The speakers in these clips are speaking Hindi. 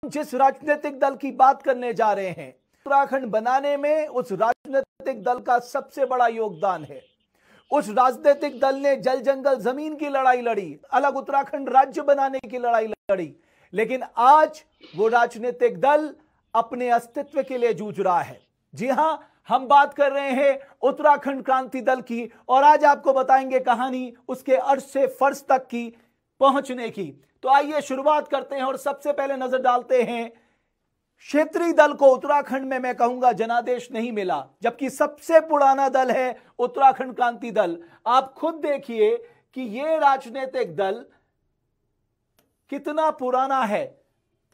जिस राजनीतिक दल की बात करने जा रहे हैं, उत्तराखंड बनाने में उस राजनीतिक दल का सबसे बड़ा योगदान है। उस राजनीतिक दल ने जल जंगल जमीन की लड़ाई लड़ी, अलग उत्तराखंड राज्य बनाने की लड़ाई लड़ी, लेकिन आज वो राजनीतिक दल अपने अस्तित्व के लिए जूझ रहा है। जी हां, हम बात कर रहे हैं उत्तराखंड क्रांति दल की, और आज आपको बताएंगे कहानी उसके अर्श से फर्श तक की पहुंचने की। तो आइए शुरुआत करते हैं और सबसे पहले नजर डालते हैं क्षेत्रीय दल को। उत्तराखंड में मैं कहूंगा जनादेश नहीं मिला, जबकि सबसे पुराना दल है उत्तराखंड क्रांति दल। आप खुद देखिए कि यह राजनीतिक दल कितना पुराना है।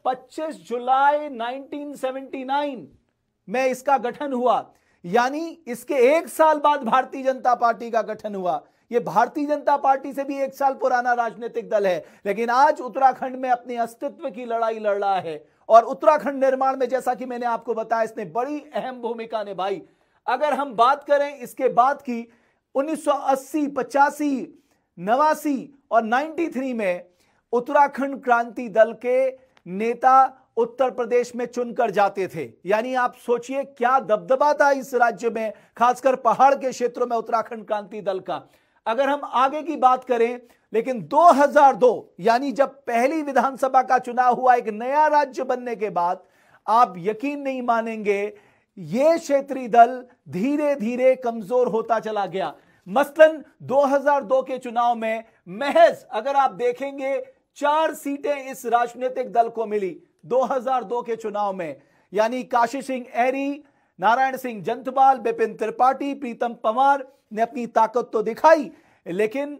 25 जुलाई 1979 में इसका गठन हुआ, यानी इसके एक साल बाद भारतीय जनता पार्टी का गठन हुआ। यह भारतीय जनता पार्टी से भी एक साल पुराना राजनीतिक दल है, लेकिन आज उत्तराखंड में अपने अस्तित्व की लड़ाई लड़ रहा है। और उत्तराखंड निर्माण में, जैसा कि मैंने आपको बताया, इसने बड़ी अहम भूमिका निभाई। अगर हम बात करें इसके बाद की 1980, 85, 89 और 93 में उत्तराखंड क्रांति दल के नेता उत्तर प्रदेश में चुनकर जाते थे। यानी आप सोचिए क्या दबदबा था इस राज्य में, खासकर पहाड़ के क्षेत्रों में उत्तराखंड क्रांति दल का। अगर हम आगे की बात करें, लेकिन 2002 यानी जब पहली विधानसभा का चुनाव हुआ, एक नया राज्य बनने के बाद, आप यकीन नहीं मानेंगे, यह क्षेत्रीय दल धीरे धीरे कमजोर होता चला गया। मसलन 2002 के चुनाव में महज अगर आप देखेंगे 4 सीटें इस राजनीतिक दल को मिली 2002 के चुनाव में। यानी काशी सिंह एरी, नारायण सिंह जंतवाल, बिपिन त्रिपाठी, प्रीतम पंवार ने अपनी ताकत तो दिखाई, लेकिन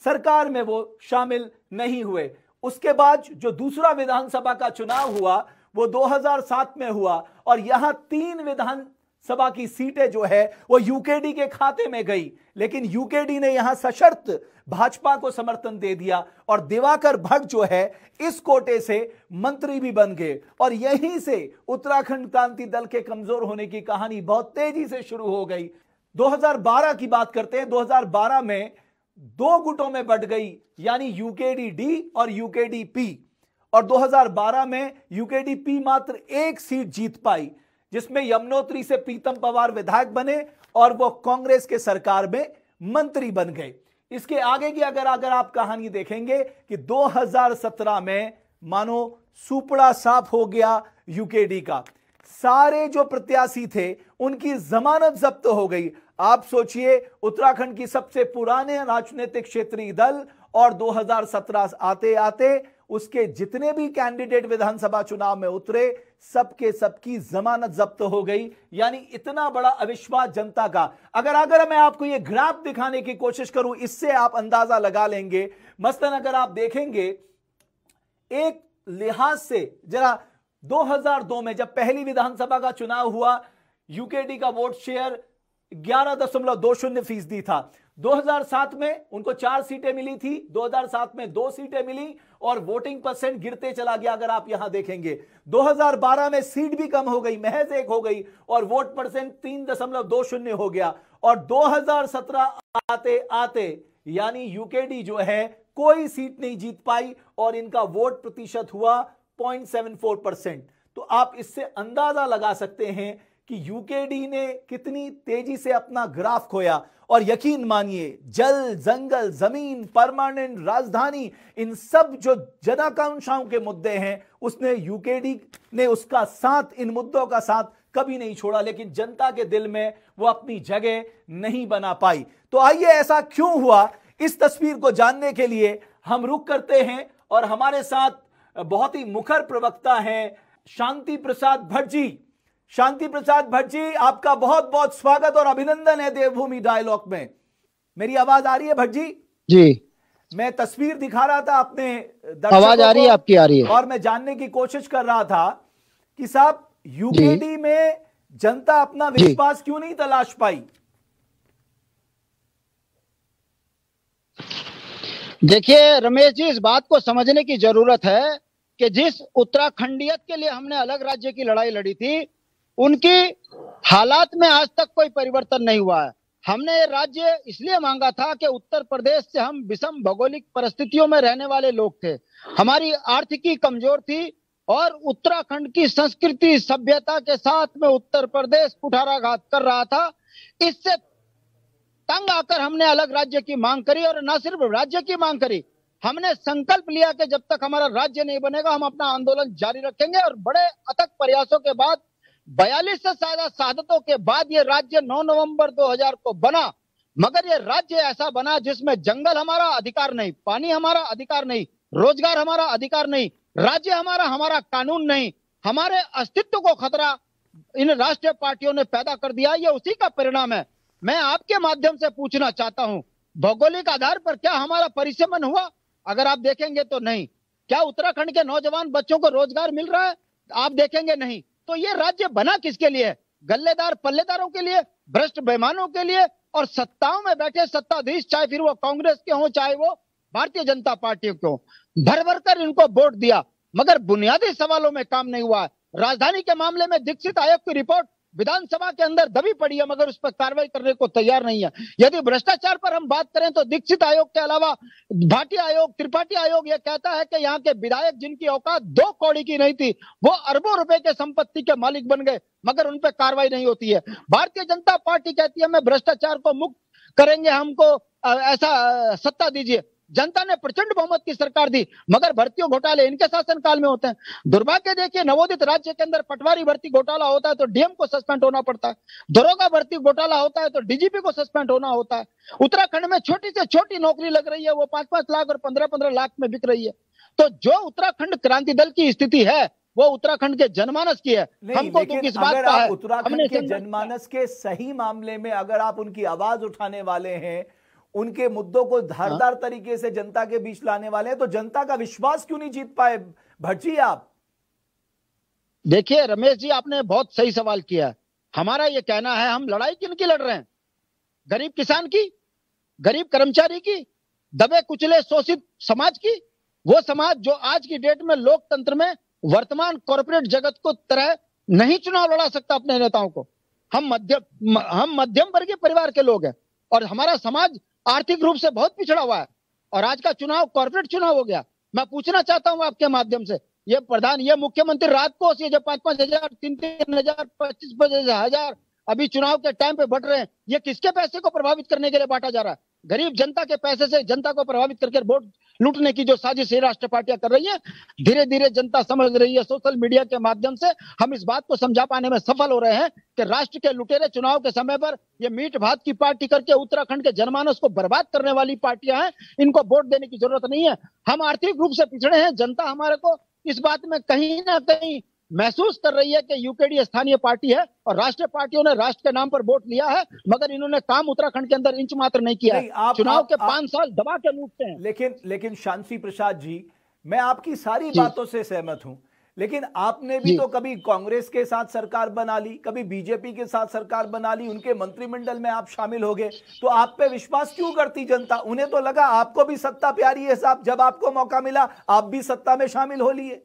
सरकार में वो शामिल नहीं हुए। उसके बाद जो दूसरा विधानसभा का चुनाव हुआ वो 2007 में हुआ, और यहां 3 विधानसभा की सीटें जो है वो यूकेडी के खाते में गई, लेकिन यूकेडी ने यहां सशर्त भाजपा को समर्थन दे दिया, और दिवाकर भट्ट जो है इस कोटे से मंत्री भी बन गए। और यहीं से उत्तराखंड क्रांति दल के कमजोर होने की कहानी बहुत तेजी से शुरू हो गई। 2012 की बात करते हैं। 2012 में 2 गुटों में बंट गई, यानी यूकेडी डी और यूकेडी पी, और 2012 में यूकेडी पी मात्र 1 सीट जीत पाई, जिसमें यमुनोत्री से प्रीतम पंवार विधायक बने और वो कांग्रेस के सरकार में मंत्री बन गए। इसके आगे की अगर आप कहानी देखेंगे कि 2017 में मानो सुपड़ा साफ हो गया यूकेडी का। सारे जो प्रत्याशी थे उनकी जमानत जब्त हो गई। आप सोचिए, उत्तराखंड की सबसे पुराने राजनीतिक क्षेत्रीय दल, और 2017 आते आते उसके जितने भी कैंडिडेट विधानसभा चुनाव में उतरे, सबके सबकी जमानत जब्त हो गई। यानी इतना बड़ा अविश्वास जनता का। अगर मैं आपको ये ग्राफ दिखाने की कोशिश करूं, इससे आप अंदाजा लगा लेंगे। मसलन अगर आप देखेंगे एक लिहाज से, जरा 2002 में जब पहली विधानसभा का चुनाव हुआ, यूकेडी का वोट शेयर 11.20% था। 2007 में उनको 4 सीटें मिली थी, 2007 में 2 सीटें मिली, और वोटिंग परसेंट गिरते चला गया। अगर आप यहां देखेंगे 2012 में सीट भी कम हो गई, महज 1 हो गई, और वोट परसेंट 3.20 हो गया। और 2017 आते आते यानी यूकेडी जो है कोई सीट नहीं जीत पाई, और इनका वोट प्रतिशत हुआ 0.74%। तो आप इससे अंदाजा लगा सकते हैं कि यूकेडी ने कितनी तेजी से अपना ग्राफ खोया। और यकीन मानिए, जल, जंगल, जमीन, परमानेंट राजधानी, इन सब जो जनाकांक्षाओं के मुद्दे हैं, उसने यूकेडी ने उसका साथ, इन मुद्दों का साथ कभी नहीं छोड़ा, लेकिन जनता के दिल में वो अपनी जगह नहीं बना पाई। तो आइए, ऐसा क्यों हुआ, इस तस्वीर को जानने के लिए हम रुक करते हैं, और हमारे साथ बहुत ही मुखर प्रवक्ता हैं शांति प्रसाद भट्ट जी। शांति प्रसाद भट्ट जी, आपका बहुत बहुत स्वागत और अभिनंदन है देवभूमि डायलॉग में। मेरी आवाज आ रही है भट्ट जी? जी, मैं तस्वीर दिखा रहा था अपने आवाज आ रही है आपकी? आ रही है। और मैं जानने की कोशिश कर रहा था कि साहब, यूकेडी में जनता अपना विश्वास क्यों नहीं तलाश पाई? देखिए रमेश जी, इस बात को समझने की जरूरत है कि जिस उत्तराखंडियत के लिए हमने अलग राज्य की लड़ाई लड़ी थी, उनकी हालात में आज तक कोई परिवर्तन नहीं हुआ है। हमने ये राज्य इसलिए मांगा था कि उत्तर प्रदेश से हम विषम भौगोलिक परिस्थितियों में रहने वाले लोग थे, हमारी आर्थिकी कमजोर थी, और उत्तराखंड की संस्कृति सभ्यता के साथ में उत्तर प्रदेश कुठाराघात कर रहा था। इससे तंग आकर हमने अलग राज्य की मांग करी, और न सिर्फ राज्य की मांग करी, हमने संकल्प लिया कि जब तक हमारा राज्य नहीं बनेगा हम अपना आंदोलन जारी रखेंगे। और बड़े अथक प्रयासों के बाद 42 से ज्यादा शहादतों के बाद ये राज्य 9 नवंबर 2000 को बना। मगर ये राज्य ऐसा बना जिसमें जंगल हमारा अधिकार नहीं, पानी हमारा अधिकार नहीं, रोजगार हमारा अधिकार नहीं, राज्य हमारा कानून नहीं, हमारे अस्तित्व को खतरा इन राष्ट्रीय पार्टियों ने पैदा कर दिया। ये उसी का परिणाम है। मैं आपके माध्यम से पूछना चाहता हूं, भौगोलिक आधार पर क्या हमारा परिसीमन हुआ? अगर आप देखेंगे तो नहीं। क्या उत्तराखंड के नौजवान बच्चों को रोजगार मिल रहा है? आप देखेंगे नहीं। तो ये राज्य बना किसके लिए? गल्लेदार पल्लेदारों के लिए, भ्रष्ट बेईमानों के लिए, और सत्ताओं में बैठे सत्ताधीश, चाहे फिर वो कांग्रेस के हों चाहे वो भारतीय जनता पार्टी के हों, भर भर कर इनको वोट दिया, मगर बुनियादी सवालों में काम नहीं हुआ। राजधानी के मामले में दीक्षित आयोग की रिपोर्ट विधानसभा के अंदर दबी पड़ी है, मगर उस पर कार्रवाई करने को तैयार नहीं है। यदि भ्रष्टाचार पर हम बात करें तो दीक्षित आयोग के अलावा भाटी आयोग, त्रिपाठी आयोग यह कहता है कि यहाँ के विधायक जिनकी औकात 2 कौड़ी की नहीं थी, वो अरबों रुपए के संपत्ति के मालिक बन गए, मगर उन पर कार्रवाई नहीं होती है। भारतीय जनता पार्टी कहती है मैं भ्रष्टाचार को मुक्त करेंगे, हमको ऐसा सत्ता दीजिए। जनता ने प्रचंड बहुमत की सरकार दी, मगर भर्तियों घोटाले इनके शासनकाल में होते हैं। दुर्भाग्य देखिए, नवोदित राज्य के अंदर पटवारी भर्ती घोटाला होता है तो डीएम को सस्पेंड होना पड़ता है, दरोगा भर्ती घोटाला होता है तो डीजीपी को सस्पेंड होना होता है। उत्तराखंड में छोटी से छोटी नौकरी लग रही है, वो 5-5 लाख और 15-15 लाख में बिक रही है। तो जो उत्तराखंड क्रांति दल की स्थिति है वो उत्तराखंड के जनमानस की है। हमको तो किस बात का है? उत्तराखंड के जनमानस के सही मामले में अगर आप उनकी आवाज उठाने वाले हैं, उनके मुद्दों को धारदार तरीके से जनता के बीच लाने वाले हैं, तो जनता का विश्वास क्यों नहीं जीत पाए भट्ट जी आप? देखिए रमेश जी, आपने बहुत सही सवाल किया। हमारा ये कहना है, हम लड़ाई किनकी लड़ रहे हैं? गरीब किसान की, गरीब कर्मचारी की, दबे कुचले शोषित समाज की। वो समाज जो आज की डेट में लोकतंत्र में वर्तमान कॉर्पोरेट जगत को तरह नहीं चुनाव लड़ा सकता अपने नेताओं को। हम मध्यम वर्गीय परिवार के लोग हैं और हमारा समाज आर्थिक रूप से बहुत पिछड़ा हुआ है, और आज का चुनाव कॉर्पोरेट चुनाव हो गया। मैं पूछना चाहता हूं आपके माध्यम से, ये मुख्यमंत्री रात को ये जो 5-5 हजार, 3-3 हजार, 25-25 हजार अभी चुनाव के टाइम पे बढ़ रहे हैं, ये किसके पैसे को प्रभावित करने के लिए बांटा जा रहा है? गरीब जनता के पैसे से जनता को प्रभावित करके वोट लूटने की जो साजिश राष्ट्रीय पार्टियां कर रही है, धीरे धीरे जनता समझ रही है। सोशल मीडिया के माध्यम से हम इस बात को समझा पाने में सफल हो रहे हैं कि राष्ट्र के लुटेरे चुनाव के समय पर ये मीट भात की पार्टी करके उत्तराखंड के जनमानस को बर्बाद करने वाली पार्टियां हैं, इनको वोट देने की जरूरत नहीं है। हम आर्थिक रूप से पिछड़े हैं, जनता हमारे को इस बात में कहीं ना कहीं महसूस कर रही है कि यूकेडी स्थानीय पार्टी है और राष्ट्रीय पार्टियों ने राष्ट्र के नाम पर वोट लिया है, मगर इन्होंने काम उत्तराखंड के अंदर इंच मात्र नहीं किया है। चुनाव के 5 साल दबा के लूटते हैं। लेकिन शांति प्रसाद जी, मैं आपकी सारी बातों से सहमत हूं, लेकिन आपने भी तो कभी कांग्रेस के साथ सरकार बना ली, कभी बीजेपी के साथ सरकार बना ली, उनके मंत्रिमंडल में आप शामिल हो गए, तो आप पे विश्वास क्यों करती जनता? उन्हें तो लगा आपको भी सत्ता प्यारी है साहब, जब आपको मौका मिला आप भी सत्ता में शामिल हो लिए।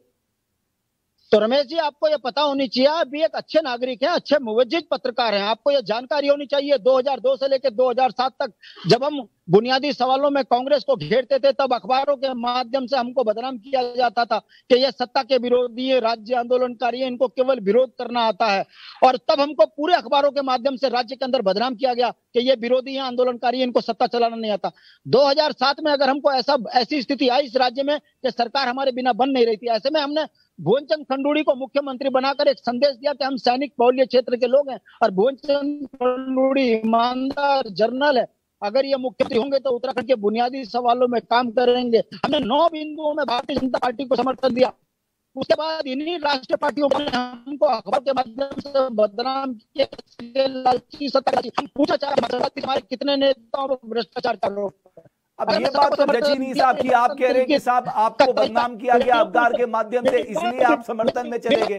तो रमेश जी, आपको यह पता होनी चाहिए, आप भी एक अच्छे नागरिक हैं, अच्छे मुवज्जिद पत्रकार हैं, आपको यह जानकारी होनी चाहिए 2002 से लेकर 2007 तक जब हम बुनियादी सवालों में कांग्रेस को घेरते थे, तब अखबारों के माध्यम से हमको बदनाम किया जाता था कि ये सत्ता के विरोधी है, राज्य आंदोलनकारी है, इनको केवल विरोध करना आता है। और तब हमको पूरे अखबारों के माध्यम से राज्य के अंदर बदनाम किया गया कि ये विरोधी है, आंदोलनकारी है, इनको सत्ता चलाना नहीं आता। 2007 में अगर हमको ऐसी स्थिति आई इस राज्य में कि सरकार हमारे बिना बन नहीं रही थी, ऐसे में हमने भुवनचंद खंडूड़ी को मुख्यमंत्री बनाकर एक संदेश दिया कि हम सैनिक बहुल्य क्षेत्र के लोग हैं और भुवनचंद खंडूड़ी ईमानदार जर्नल है, अगर ये मुख्यमंत्री होंगे तो उत्तराखंड के बुनियादी सवालों में काम करेंगे। हमने 9 बिंदुओं में भारतीय जनता पार्टी को समर्थन दिया। उसके बाद इन्हीं राष्ट्रीय पार्टियों ने हमको अखबार के माध्यम से बदनाम किया, लालची सत्ता। हम पूछना चाह रहे हैं हमारे कितने नेताओं पर भ्रष्टाचार कर रहे हो। अब ये बात तो जची नहीं साहब की आप कह रहे हैं कि साहब आपको बदनाम किया गया अखबार के माध्यम से, इसलिए आप समर्थन में चले गए।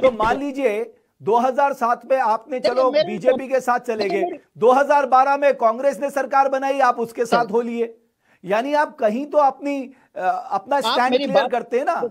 तो मान लीजिए 2007 में आपने चलो बीजेपी के साथ चले गए, 2012 में कांग्रेस ने सरकार बनाई, आप उसके साथ हो लिए, यानी आप कहीं तो अपना स्टैंड क्लियर करते हैं ना।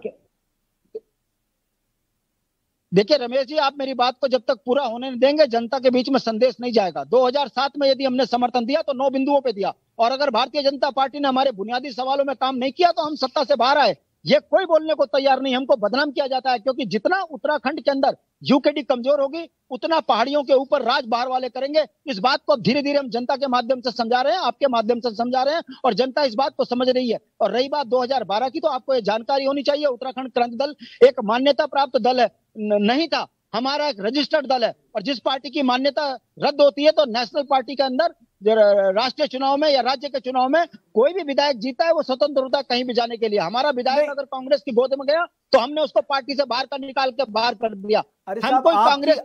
देखिए रमेश जी, आप मेरी बात को जब तक पूरा होने नहीं देंगे जनता के बीच में संदेश नहीं जाएगा। 2007 में यदि हमने समर्थन दिया तो 9 बिंदुओं पे दिया, और अगर भारतीय जनता पार्टी ने हमारे बुनियादी सवालों में काम नहीं किया तो हम सत्ता से बाहर आए। ये कोई बोलने को तैयार नहीं। हमको बदनाम किया जाता है, क्योंकि जितना उत्तराखंड के अंदर यूकेडी कमजोर होगी, उतना पहाड़ियों के ऊपर राज बाहर वाले करेंगे। इस बात को धीरे धीरे हम जनता के माध्यम से समझा रहे हैं, आपके माध्यम से समझा रहे हैं, और जनता इस बात को समझ रही है। और रही बात 2012 की, तो आपको ये जानकारी होनी चाहिए, उत्तराखंड क्रांति दल एक मान्यता प्राप्त दल है, नहीं था। हमारा एक रजिस्टर्ड दल है, और जिस पार्टी की मान्यता रद्द होती है, तो नेशनल पार्टी के अंदर राष्ट्रीय चुनाव में या राज्य के चुनाव में कोई भी विधायक जीता है, वो स्वतंत्र होता है कहीं भी जाने के लिए। हमारा विधायक अगर कांग्रेस की गोद में गया, तो हमने उसको पार्टी से बाहर का निकाल के बाहर कर दिया। अरे हम साहब, कोई कांग्रेस